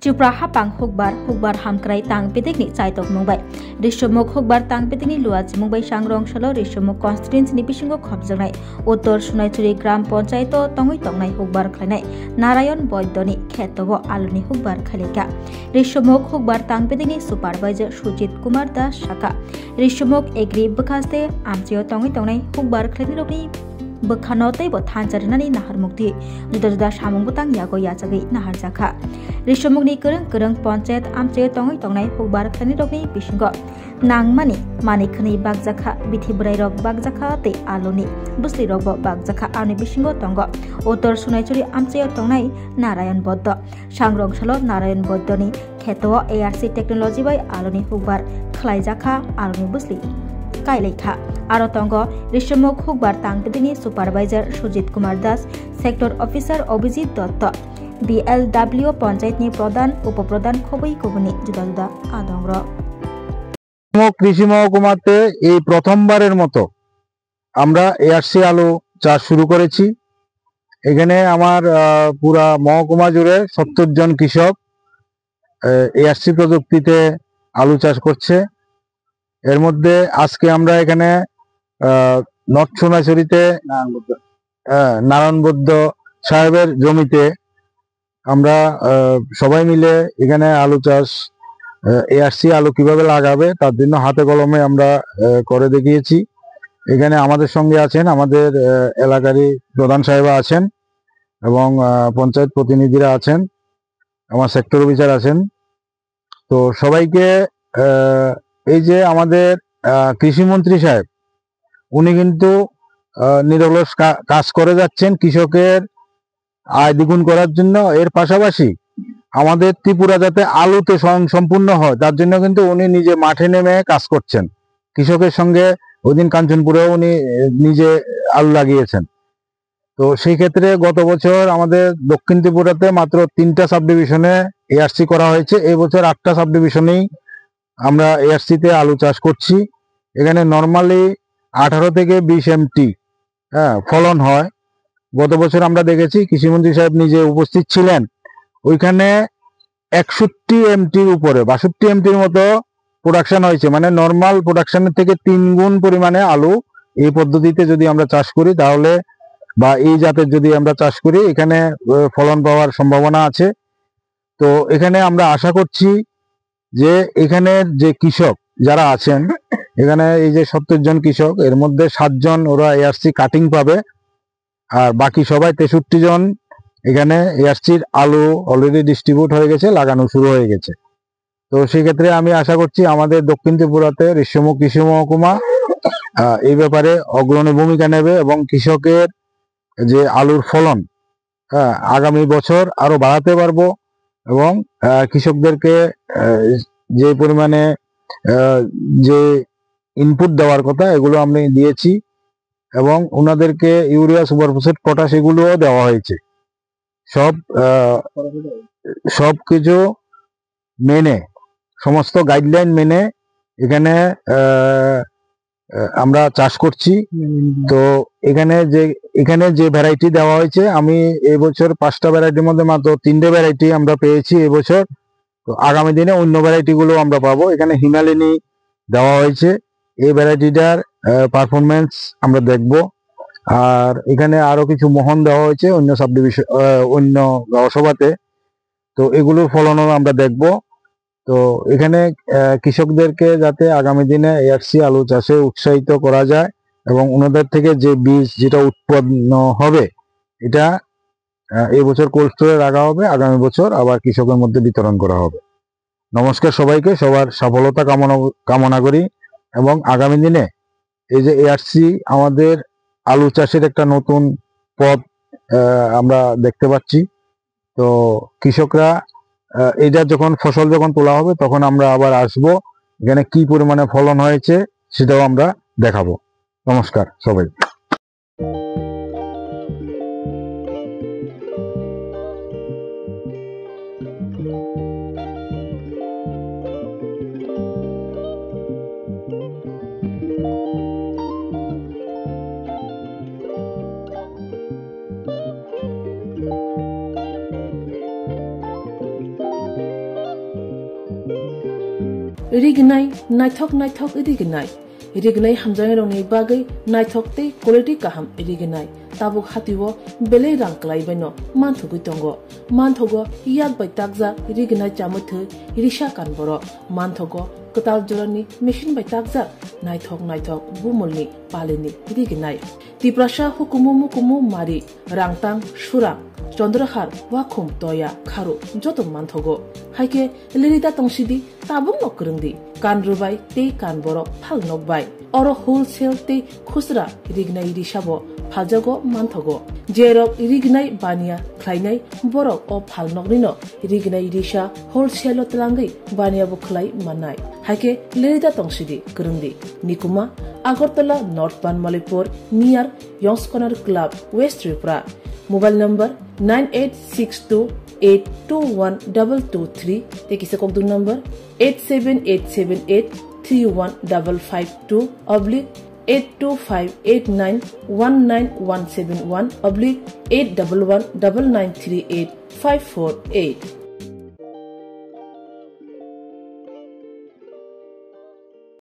Chupra hapang hukbar hamkrai tang petekni chaitok mungbai Rishomok hukbar tang petekni luaj mungbai sangrong shalo Rishomok constituency ni bisingo khobjangnai Uttor Sonaituri gram panchayato tongoi tongnai hukbar khlainai Narayan Boydoni khetobo aluni hukbar khalika Rishomok hukbar tang petekni supervisor Sujit Kumar Das Shaka Rishomok agri bakaste amchio tongoi tongnai hukbar khlaini rokni Bekhanotei bo thanjarinani nahar mukti juda-juda samung butang yago yachagai nahar jakha Rishomokni kereng panchayat amche tongoi tongnai hukbar khlani rokni bisingo nangmani manikhani bagjakha bithi brai rok bagjakha te aloni busli rok bo bagjakha ani bisingo tongo Uttor Sonaituri amche tongnai Narayan Boddo sangrong salo Narayan Boddoni kheto ARC technology bai aloni hukbar khlaijakha aloni busli Kailekha Aro tongo Rishomok hukbar tangpedini supervisor Sujit Kumar Das sector officer Obijit Dotto BLW panchayat ni pradhan upoprodan khoboi kobuni juda juda adongro কৃষি মহকুমাতে এই প্রথমবারের মতো আমরা ARC আলু চাষ শুরু করেছি। এখানে আমার পুরা মহকুমা জুড়ে 70 জন কৃষক এআরসি প্রযুক্তিতে আলু চাষ করছে। এর মধ্যে আজকে আমরা এখানে নর্থ সোনাইছড়িতে নারায়ণ বৌদ্ধ সাহেবের জমিতে আমরা সবাই মিলে এখানে আলু চাষ এআরসি আলু কিভাবে লাগাবে তার জন্য হাতে কলমে আমরা করে দেখিয়েছি। এখানে আমাদের সঙ্গে আছেন আমাদের এলাকারই প্রধান সাহেব আছেন এবং পঞ্চায়েত প্রতিনিধিরা আছেন, আমার সেক্টর অফিসার আছেন। তো সবাইকে এই যে আমাদের কৃষিমন্ত্রী সাহেব উনি কিন্তু নিরলস কাজ করে যাচ্ছেন কৃষকের আয় দ্বিগুণ করার জন্য। এর পাশাপাশি আমাদের ত্রিপুরা যাতে আলুতে স্বয়ংসম্পূর্ণ হয় তার জন্য কিন্তু উনি নিজে মাঠে নেমে কাজ করছেন। কৃষকের সঙ্গে ওই দিন কাঞ্চনপুরেও উনি নিজে আলু লাগিয়েছেন। তো সেই ক্ষেত্রে গত বছর আমাদের দক্ষিণ ত্রিপুরাতে মাত্র 3টা সাব ডিভিশনে এআরসি করা হয়েছে। এই বছর 8টা সাব ডিভিশনেই আমরা এআরসিতে আলু চাষ করছি। এখানে নর্মালি 18 থেকে 20 MT ফলন হয়। গত বছর আমরা দেখেছি কৃষিমন্ত্রী সাহেব নিজে উপস্থিত ছিলেন, ওইখানে 61 MTর উপরে 62 MTর মতো প্রোডাকশন হয়েছে। মানে নর্মাল প্রোডাকশনের থেকে 3 গুণ পরিমাণে আলু এই পদ্ধতিতে যদি আমরা চাষ করি তাহলে বা এই জাতের যদি আমরা চাষ করি এখানে ফলন পাওয়ার সম্ভাবনা আছে। তো এখানে আমরা আশা করছি যে এখানের যে কৃষক যারা আছেন এখানে এই যে 70 জন কৃষক এর মধ্যে 7 জন ওরা এআরসি কাটিং পাবে আর বাকি সবাই 63 জন এখানে এআরসির আলু অলরেডি ডিস্ট্রিবিউট হয়ে গেছে, লাগানো শুরু হয়ে গেছে। তো সেই ক্ষেত্রে আমি আশা করছি আমাদের দক্ষিণ ত্রিপুরাতে ঋষ্যমুখ কৃষি মহকুমা এই ব্যাপারে অগ্রণী ভূমিকা নেবে এবং কৃষকের যে আলুর ফলন আগামী বছর আরো বাড়াতে পারবো এবং কৃষকদেরকে যে পরিমাণে যে ইনপুট দেওয়ার কথা এগুলো আমি দিয়েছি এবং ওনাদেরকে ইউরিয়া সুপার ফসফেট পটাশ এগুলোও দেওয়া হয়েছে। সব কিছু মেনে সমস্ত গাইডলাইন মেনে এখানে আমরা চাষ করছি। তো এখানে যে ভ্যারাইটি দেওয়া হয়েছে আমি এবছর 5টা ভ্যারাইটির মধ্যে মাত্র 3টে ভ্যারাইটি আমরা পেয়েছি এবছর। তো আগামী দিনে অন্য ভ্যারাইটি গুলো আমরা পাবো। এখানে হিমালয়ানি দেওয়া হয়েছে, এই ভ্যারাইটিটার পারফরমেন্স আমরা দেখব। আর এখানে আরো কিছু মোহন দেওয়া হয়েছে অন্য সাব ডিভিশন অন্য গাঁওসভাতে, তো এগুলোর ফলনও আমরা দেখব। তো এখানে কৃষকদেরকে যাতে আগামী দিনে এআরসি আলু চাষে উৎসাহিত করা যায় এবং ওনাদের থেকে যে বীজ যেটা উৎপন্ন হবে এটা এই বছর কোল্ড স্টোরে রাখা হবে, আগামী বছর আবার কৃষকের মধ্যে বিতরণ করা হবে। নমস্কার সবাইকে, সবার সফলতা কামনা করি এবং আগামী দিনে এই যে এআরসি আমাদের আলু চাষের একটা নতুন পথ আমরা দেখতে পাচ্ছি। তো কৃষকরা এটা ফসল যখন তোলা হবে তখন আমরা আবার আসবো, এখানে কি পরিমাণে ফলন হয়েছে সেটাও আমরা দেখাবো। নমস্কার সবাই। रिगनाय नायथक रिगनाय रिगनाय हामजानाय रंनि बागै नायथकते क्वालिटी काहाम रिगनाय ताबुक हातिवो बेले रांक्लायबायनो मानथुगै दंगो मानथगो याक बाय ताकजा रिगनाय चामथो रिशा कानबरो मानथगो कताल जरनि मेशिन बाय ताकजा नायथक बुमलनि पालिनि रिगनाय तिप्राशा हुकुमु मारि रांतां सुरा चंद्रहार वाखुम तोया खारु जतो मानथगो हाइके लिरिदा तंसिदि ताबुक नकरंदि कानरुबाय ते कानबरो फाल नकबाय अरो होलसेल ते खुसरा रिगनाय रिशाबो फालजागो मानथगो जेरक रिगनाय बानिया ख्लायनाय बरक अ फाल नकनिनो रिगनाय रिशा होलसेल तलांगै बानियाबो ख्लाय मानाय हाइके लिरिदा तंसिदि करंदि निकुमा Agartala north Banamalipur near Young's corner club west Tripura mobile number 9862821223 ते किसे कोक दूर नंबर 8787831/82589191171/811993854 8